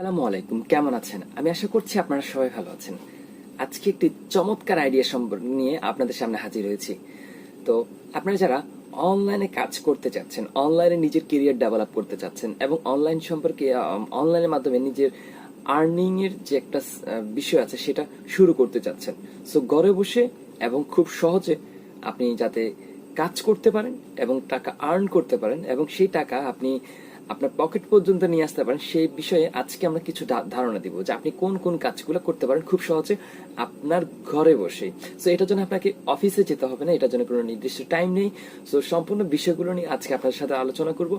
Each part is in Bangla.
আসসালামু আলাইকুম, কেমন আছেন? আমি আশা করছি আপনারা সবাই ভালো আছেন। আজকে একটি চমৎকার আইডিয়া নিয়ে আপনাদের সামনে হাজির হয়েছি। তো আপনারা যারা অনলাইনে কাজ করতে চাচ্ছেন, অনলাইনে নিজের কেরিয়ার ডেভেলপ করতে চাচ্ছেন এবং অনলাইন সম্পর্কে অনলাইনের মাধ্যমে নিজের আর্নিং এর যে একটা বিষয় আছে সেটা শুরু করতে চাচ্ছেন, সো ঘরে বসে এবং খুব সহজে আপনি যাতে কাজ করতে পারেন এবং টাকা আর্ন করতে পারেন এবং সেই টাকা আপনি আপনার পকেট পর্যন্ত নিয়ে আসতে পারেন, সেই বিষয়ে আজকে আমরা কিছু ধারণা দিব যে আপনি কোন কোন কাজগুলো করতে পারেন খুব সহজে আপনার ঘরে বসে। সো এটার জন্য আপনাকে অফিসে যেতে হবে না, এটার জন্য কোনো নির্দিষ্ট টাইম নেই। সো সম্পূর্ণ বিষয়গুলো নিয়ে আজকে আপনার সাথে আলোচনা করব।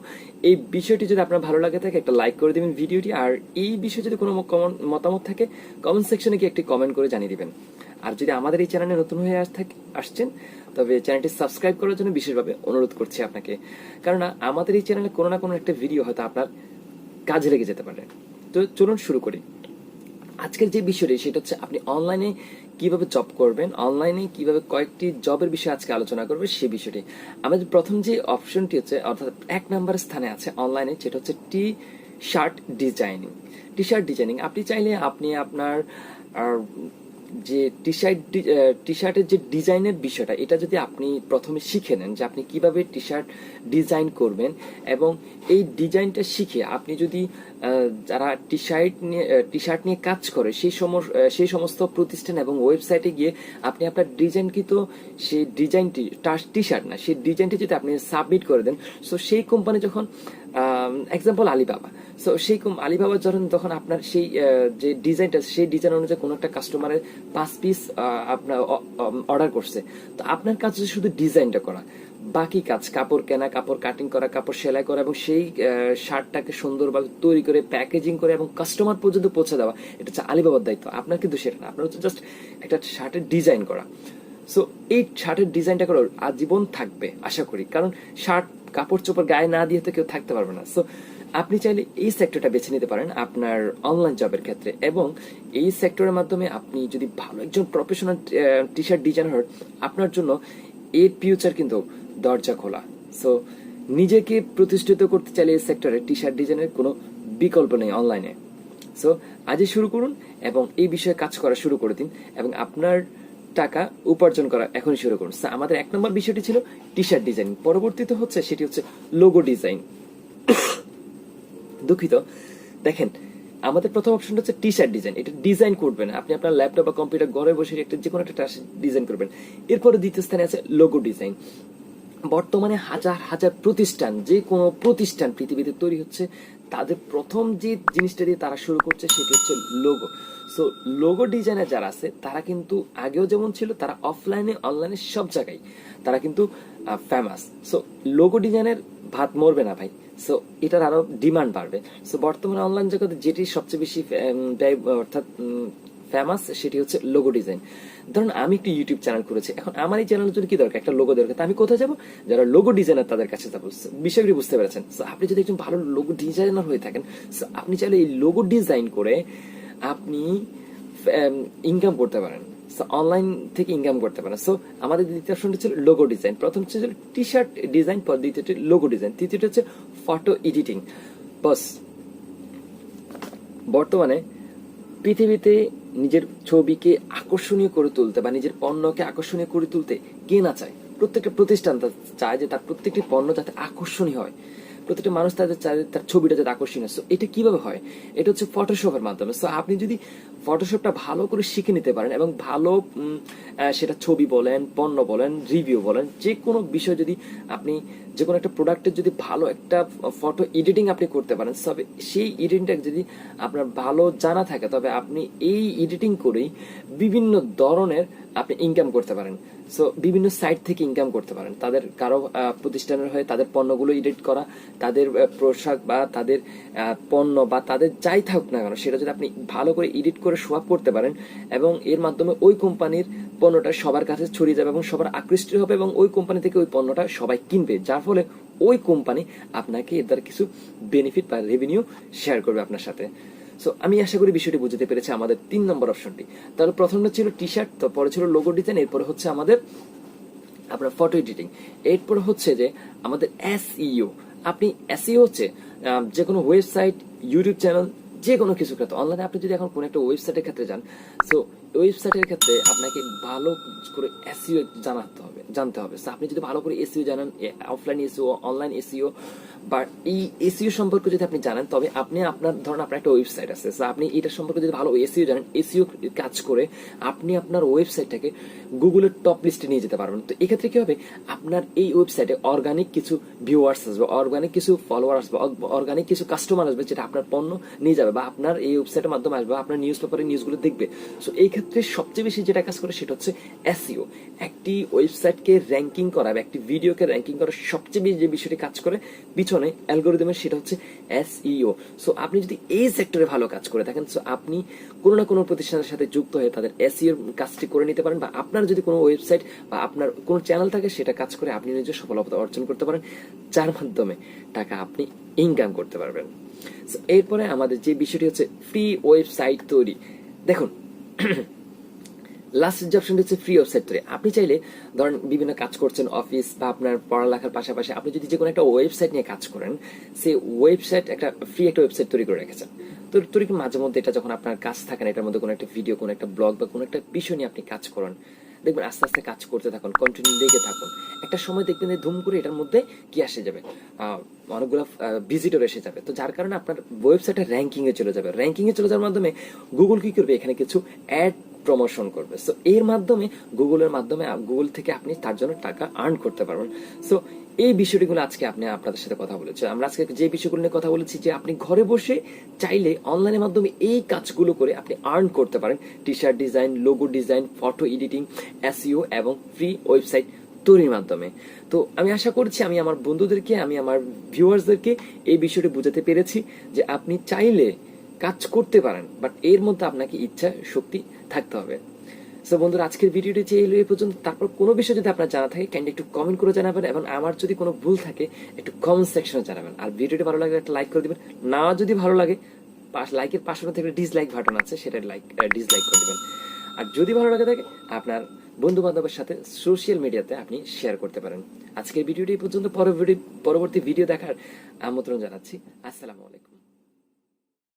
এই বিষয়টি যদি আপনার ভালো লাগে থাকে একটা লাইক করে দিবেন ভিডিওটি, আর এই বিষয়ে যদি কোনো মতামত থাকে কমেন্ট সেকশনে গিয়ে একটি কমেন্ট করে জানিয়ে দিবেন। আর যদি আমাদের এই চ্যানেলে নতুন হয়ে আসছেন তবে চ্যানেলটি সাবস্ক্রাইব করার জন্য বিশেষভাবে অনুরোধ করছি আপনাকে, কারণ আমাদের এই চ্যানেলে কোনো না কোনো একটা ভিডিও হয়তো আপনার কাজে লেগে যেতে পারে। তো চলুন শুরু করি। আজকের যে বিষয়টি সেটা হচ্ছে আপনি অনলাইনে কিভাবে জব করবেন, অনলাইনে কিভাবে কয়েকটি জবের বিষয়ে আজকে আলোচনা করবে সেই বিষয়টি। আমাদের প্রথম যে অপশনটি হচ্ছে অর্থাৎ 1 নম্বর স্থানে আছে অনলাইনে, যেটা হচ্ছে টি শার্ট ডিজাইনিং। আপনি চাইলে আপনি আপনার যে টি শার্টের যে ডিজাইনের বিষয়টা, এটা যদি আপনি প্রথমে শিখে নেন যে আপনি কিভাবে টি শার্ট ডিজাইন করবেন, এবং এই ডিজাইনটা শিখে আপনি যদি যারা টি শার্ট নিয়ে কাজ করে সেই সমস্ত প্রতিষ্ঠান এবং ওয়েবসাইটে গিয়ে আপনি আপনার ডিজাইনকৃত সেই ডিজাইনটি টি শার্ট না, সেই ডিজাইনটি যদি আপনি সাবমিট করে দেন, সো সেই কোম্পানি যখন এক্সাম্পল আলিবাবা, সো সেই আলিবাবা যখন আপনার সেই যে ডিজাইনটা সেই ডিজাইন অনুযায়ী কোনো একটা কাস্টমারের 5 পিস আপনার অর্ডার করছে, তো আপনার কাজ হচ্ছে শুধু ডিজাইনটা করা, বাকি কাজ কাপড় কেনা, কাপড় কাটিং করা, কাপড় সেলাই করা এবং সেই শার্টটাকে সুন্দরভাবে তৈরি করে প্যাকেজিং করে এবং কাস্টমার পর্যন্ত পৌঁছে দেওয়া, এটা হচ্ছে আলিবাবার দায়িত্ব। আপনার কিন্তু সেটা না, আপনার হচ্ছে জাস্ট একটা শার্টের ডিজাইন করা। সো এই শার্টের ডিজাইনটা করে আজীবন থাকবে আশা করি, কারণ শার্ট কাপড় চোপড় গায়ে না দিয়ে তো কেউ থাকতে পারবে না। সো আপনি চাইলে এই সেক্টরটা বেছে নিতে পারেন আপনার অনলাইন জবের ক্ষেত্রে, এবং এই সেক্টরের মাধ্যমে আপনি যদি ভালো একজন প্রফেশনাল টি শার্ট ডিজাইনার হন, আপনার জন্য এর ফিউচার কিন্তু দরজা খোলা। সো নিজেকে প্রতিষ্ঠিত করতে চাইলে এই সেক্টরে টি শার্ট ডিজাইনের কোনো বিকল্প নেই অনলাইনে। সো আজই শুরু করুন এবং এই বিষয়ে কাজ করা শুরু করে দিন এবং আপনার টাকা উপার্জন করা এখনই শুরু করুন। আমাদের 1 নম্বর বিষয়টি ছিল টি শার্ট ডিজাইন, পরবর্তীতে হচ্ছে সেটি হচ্ছে লোগো ডিজাইন। দুঃখিত, দেখেন আমাদের প্রথম অপশন হচ্ছে টি শার্ট ডিজাইন, এটা ডিজাইন করবেন আপনি আপনার ল্যাপটপ বা কম্পিউটার ঘরে বসে একটা যে কোনো একটা ডিজাইন করবেন। এরপরে দ্বিতীয় স্থানে আছে লোগো ডিজাইন। বর্তমানে হাজার হাজার প্রতিষ্ঠান, যে কোনো প্রতিষ্ঠান পৃথিবীতে তৈরি হচ্ছে, তাদের প্রথম যে জিনিসটা দিয়ে তারা শুরু করছে সেটি হচ্ছে লোগো। সো লোগো ডিজাইনার যারা আছে তারা কিন্তু আগেও যেমন ছিল, তারা অফলাইনে অনলাইনে সব জায়গায় তারা কিন্তু ফেমাস। সো লোগো ডিজাইনের ভাত মরবে না ভাই, সো এটার আরো ডিমান্ড বাড়বে। সো বর্তমানে অনলাইন জগতে যেটি সবচেয়ে বেশি অর্থাৎ ফেমাস সেটি হচ্ছে লোগো ডিজাইন। ধরুন আমি একটি ইউটিউব চ্যানেল করেছি, এখন আমার এই চ্যানেলের জন্য কি দরকার, একটা লোগো দরকার। আমি কোথায় যাবো? যারা লোগো ডিজাইনার তাদের কাছে যাবো। বিষয়গুলি বুঝতে পেরেছেন? সো আপনি যদি একজন ভালো লোগো ডিজাইনার হয়ে থাকেন, সো আপনি চাইলে এই লোগো ডিজাইন করে আপনি ইনকাম করতে পারেন, অনলাইন থেকে ইনকাম করতে পারেন। সো আমাদের দ্বিতীয় অপশনটা ছিল লোগো ডিজাইন। প্রথম ছিল টি শার্ট ডিজাইন, পর দ্বিতীয়টি লোগো ডিজাইন, তৃতীয়টি হচ্ছে ফটো এডিটিং। বস বর্তমানে পৃথিবীতে নিজের ছবিকে আকর্ষণীয় করে তুলতে বা নিজের পণ্যকে আকর্ষণীয় করে তুলতে কে না চায়? প্রত্যেকটা প্রতিষ্ঠান চায় যে তার প্রত্যেকটি পণ্য যাতে আকর্ষণীয় হয়, প্রত্যেকটা মানুষ তাদের চায় তার ছবিটা যাতে আকর্ষণীয়। সো এটা কিভাবে হয়? এটা হচ্ছে ফটোশপের মাধ্যমে। সো আপনি যদি ফটোশপটা ভালো করে শিখে নিতে পারেন এবং ভালো সেটা ছবি বলেন, পণ্য বলেন, রিভিউ বলেন, যে কোনো বিষয় যদি আপনি যে কোনো একটা প্রোডাক্টের যদি ভালো একটা ফটো এডিটিং আপনি করতে পারেন, তবে সেই এডিটিংটা যদি আপনার ভালো জানা থাকে, তবে আপনি এই এডিটিং করেই বিভিন্ন ধরনের আপনি ইনকাম করতে পারেন। সো বিভিন্ন সাইট থেকে ইনকাম করতে পারেন, তাদের কারো প্রতিষ্ঠানের হয়ে তাদের পণ্যগুলো এডিট করা, তাদের পোশাক বা তাদের পণ্য বা তাদের যাই থাকুক না কেন, সেটা যদি আপনি ভালো করে এডিট করে শো আপ করতে পারেন, এবং এর মাধ্যমে ওই কোম্পানির পণ্যটা সবার কাছে ছড়িয়ে যাবে এবং সবার আকৃষ্ট হবে এবং ওই কোম্পানি থেকে ওই পণ্যটা সবাই কিনবে, যার ফলে ওই কোম্পানি আপনাকে এর দ্বারা কিছু বেনিফিট বা রেভিনিউ শেয়ার করবে আপনার সাথে। সো আমি আশা করি বিষয়টি বুঝতে পেরেছি আমাদের 3 নম্বর অপশনটি। তাহলে প্রথমটা ছিল টি শার্ট, তারপরে ছিল লোগো ডিজাইন, এরপরে হচ্ছে আমাদের আপনার ফটো এডিটিং, এরপরে হচ্ছে যে আমাদের এসইও। আপনি এসইও হচ্ছে যে কোনো ওয়েবসাইট, ইউটিউব চ্যানেল যে কোনো কিছু ক্ষেত্রে অনলাইনে আপনি যদি এখন কোনো একটা ওয়েবসাইটের ক্ষেত্রে যান, সো ওয়েবসাইটের ক্ষেত্রে আপনাকে ভালো করে এসইও জানতে হবে। সো আপনি যদি ভালো করে এসইও জানেন, অফলাইন এসইও, অনলাইন এসইও, বা এই এসইও সম্পর্কে যদি আপনি জানেন, তবে আপনি ধরুন আপনার একটা ওয়েবসাইট আছে, সো আপনি এটার সম্পর্কে যদি ভালো এসইও জানেন, এসইও কাজ করে আপনি আপনার ওয়েবসাইটটাকে গুগলের টপ লিস্টে নিয়ে যেতে পারবেন। তো এক্ষেত্রে কি হবে, আপনার এই ওয়েবসাইটে অর্গানিক কিছু ভিউয়ার্স আসবে, অর্গানিক কিছু ফলোয়ার আসবে, অর্গানিক কিছু কাস্টমার আসবে, যেটা আপনার পণ্য নিয়ে যাবে বা আপনার এই ওয়েবসাইটের মাধ্যমে আসবে, আপনার নিউজ পেপারে নিউজগুলো দেখবে। সো এই ক্ষেত্রে সবচেয়ে বেশি যেটা কাজ করে সেটা হচ্ছে এসইও। একটি ওয়েবসাইটকে র্যাঙ্কিং করা বা একটি ভিডিওকে র্যাঙ্কিং করা সবচেয়ে বেশি যে বিষয়টি কাজ করে পিছনে অ্যালগোরিদমের, সেটা হচ্ছে এসইও। সো আপনি যদি এই সেক্টরে ভালো কাজ করে থাকেন, সো আপনি কোনো না কোনো প্রতিষ্ঠানের সাথে যুক্ত হয়ে তাদের এসইও কাজটি করে নিতে পারেন, বা আপনার যদি কোনো ওয়েবসাইট বা আপনার কোনো চ্যানেল থাকে সেটা কাজ করে আপনি নিজের সফলতা অর্জন করতে পারেন, যার মাধ্যমে টাকা আপনি ইনকাম করতে পারবেন। এরপরে আমাদের যে বিষয়টি হচ্ছে ফ্রি ওয়েবসাইট তৈরি। দেখুন, লাস্ট যে অপশনটি হচ্ছে ফ্রি ওয়েবসাইট তৈরি। আপনি চাইলে ধরেন বিভিন্ন কাজ করছেন অফিস বা আপনার পড়ালেখার পাশাপাশি আপনি যদি যে কোনো একটা ওয়েবসাইট নিয়ে কাজ করেন, সেই ওয়েবসাইট একটা ফ্রি একটা ওয়েবসাইট তৈরি করে রেখেছেন। তো তৈরি মাঝে মধ্যে এটা যখন আপনার কাজ থাকে না, এটার মধ্যে কোনো একটা ভিডিও, কোনো একটা ব্লগ বা কোনো একটা বিষয় নিয়ে আপনি কাজ করেন, দেখবেন আস্তে আস্তে কাজ করতে থাকুন, কন্টিনিউ লেগে থাকুন, একটা সময় দেখবেন যে ধুম করে এটার মধ্যে কি আসে যাবে, অনেকগুলো ভিজিটর এসে যাবে। তো যার কারণে আপনার ওয়েবসাইটের র্যাঙ্কিং এ চলে যাবে। র্যাঙ্কিং এ চলে যাওয়ার মাধ্যমে গুগল কি করবে, এখানে কিছু অ্যাড প্রমোশন করবে। সো এর মাধ্যমে গুগল থেকে আপনি তার জন্য টাকা আর্ন করতে পারবেন। সো এই বিষয়গুলো আজকে আপনাদের সাথে কথা বলেছি। আমরা আজকে যে বিষয়গুলো নিয়ে কথা বলেছি, যে আপনি ঘরে বসে চাইলে অনলাইনের মাধ্যমে এই কাজগুলো করে আপনি আর্ন করতে পারেন। T shirt design, logo design, photo editing, SEO এবং ফ্রি ওয়েবসাইট তৈরির মাধ্যমে। তো আমি আশা করছি আমি আমার বন্ধুদেরকে, আমি আমার ভিউয়ার্সদেরকে এই বিষয়টি বোঝাতে পেরেছি যে আপনি চাইলে কাজ করতে পারেন, বাট এর মধ্যে আপনাকে ইচ্ছা শক্তি থাকতে হবে। সো বন্ধুরা, আজকের ভিডিওটি যে এই পর্যন্ত। তারপর কোনো বিষয় যদি আপনার জানা থাকে কাইন্ডলি একটু কমেন্ট করে জানাবেন, এবং আমার যদি কোনো ভুল থাকে একটু কমেন্ট সেকশনে জানাবেন। আর ভিডিওটি ভালো লাগলে একটা লাইক করে দিবেন, না যদি ভালো লাগে লাইকের পাশে থেকে ডিসলাইক বাটন আছে, সেটা ডিসলাইক করে দিবেন। আর যদি ভালো লাগে থাকে আপনার বন্ধু বান্ধবের সাথে সোশ্যাল মিডিয়াতে আপনি শেয়ার করতে পারেন। আজকের ভিডিওটি এই পর্যন্ত। পরবর্তী ভিডিও দেখার আমন্ত্রণ জানাচ্ছি। আসসালামু আলাইকুম।